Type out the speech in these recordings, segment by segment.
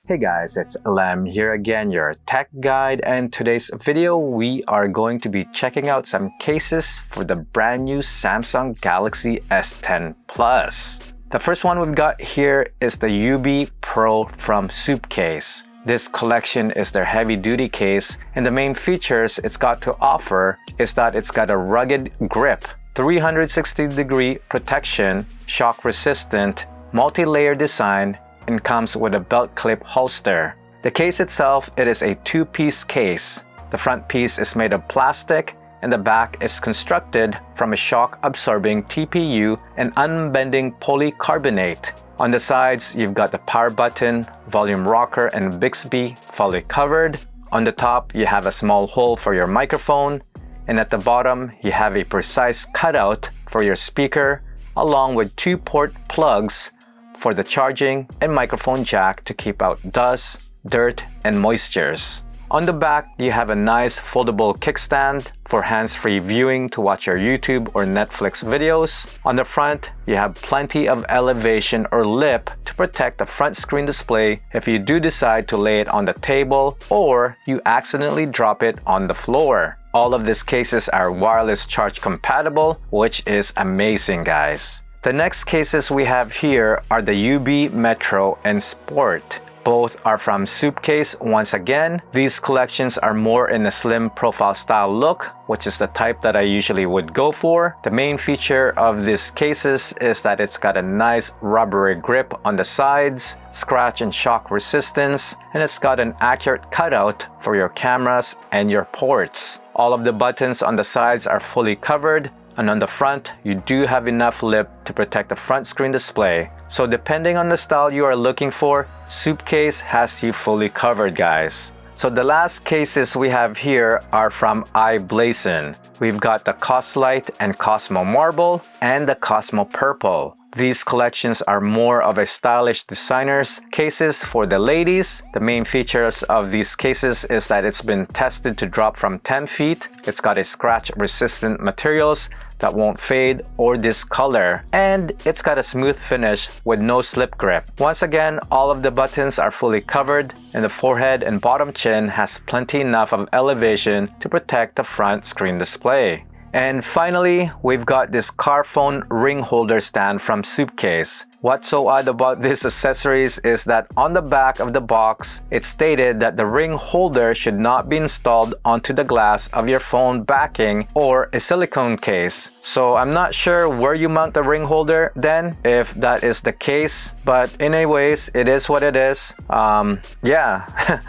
Hey guys, it's Lem here again, your tech guide, and today's video we are going to be checking out some cases for the brand new Samsung Galaxy S10 Plus. The first one we've got here is the UB Pro from Supcase. This collection is their heavy-duty case, and the main features it's got to offer is that it's got a rugged grip, 360-degree protection, shock-resistant, multi-layer design, and comes with a belt clip holster. The case itself, it is a two-piece case. The front piece is made of plastic and the back is constructed from a shock-absorbing TPU and unbending polycarbonate. On the sides, you've got the power button, volume rocker, and Bixby fully covered. On the top, you have a small hole for your microphone, and at the bottom, you have a precise cutout for your speaker, along with two port plugs for the charging and microphone jack to keep out dust, dirt, and moistures. On the back, you have a nice foldable kickstand for hands-free viewing to watch your YouTube or Netflix videos. On the front, you have plenty of elevation or lip to protect the front screen display if you do decide to lay it on the table or you accidentally drop it on the floor. All of these cases are wireless charge compatible, which is amazing, guys. The next cases we have here are the UB Metro and Sport. Both are from Supcase once again. These collections are more in a slim profile style look, which is the type that I usually would go for. The main feature of these cases is that it's got a nice rubbery grip on the sides, scratch and shock resistance, and it's got an accurate cutout for your cameras and your ports. All of the buttons on the sides are fully covered, and on the front, you do have enough lip to protect the front screen display. So depending on the style you are looking for, Supcase has you fully covered, guys. So the last cases we have here are from i-BLASON. We've got the Coslight and Cosmo Marble and the Cosmo Purple. These collections are more of a stylish designer's cases for the ladies. The main features of these cases is that it's been tested to drop from 10 feet. It's got a scratch-resistant materials that won't fade or discolor, and it's got a smooth finish with no slip grip. Once again, all of the buttons are fully covered, and the forehead and bottom chin has plenty enough of elevation to protect the front screen display. And finally, we've got this car phone ring holder stand from Supcase. What's so odd about these accessories is that on the back of the box, it stated that the ring holder should not be installed onto the glass of your phone backing or a silicone case. So I'm not sure where you mount the ring holder then, if that is the case. But anyways, it is what it is. Yeah.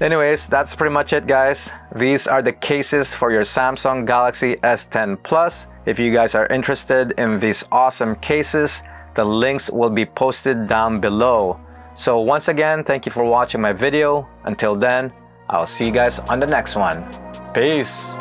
Anyways, that's pretty much it, guys. These are the cases for your Samsung Galaxy S10 Plus. If you guys are interested in these awesome cases, the links will be posted down below. So once again, thank you for watching my video. Until then, I'll see you guys on the next one. Peace!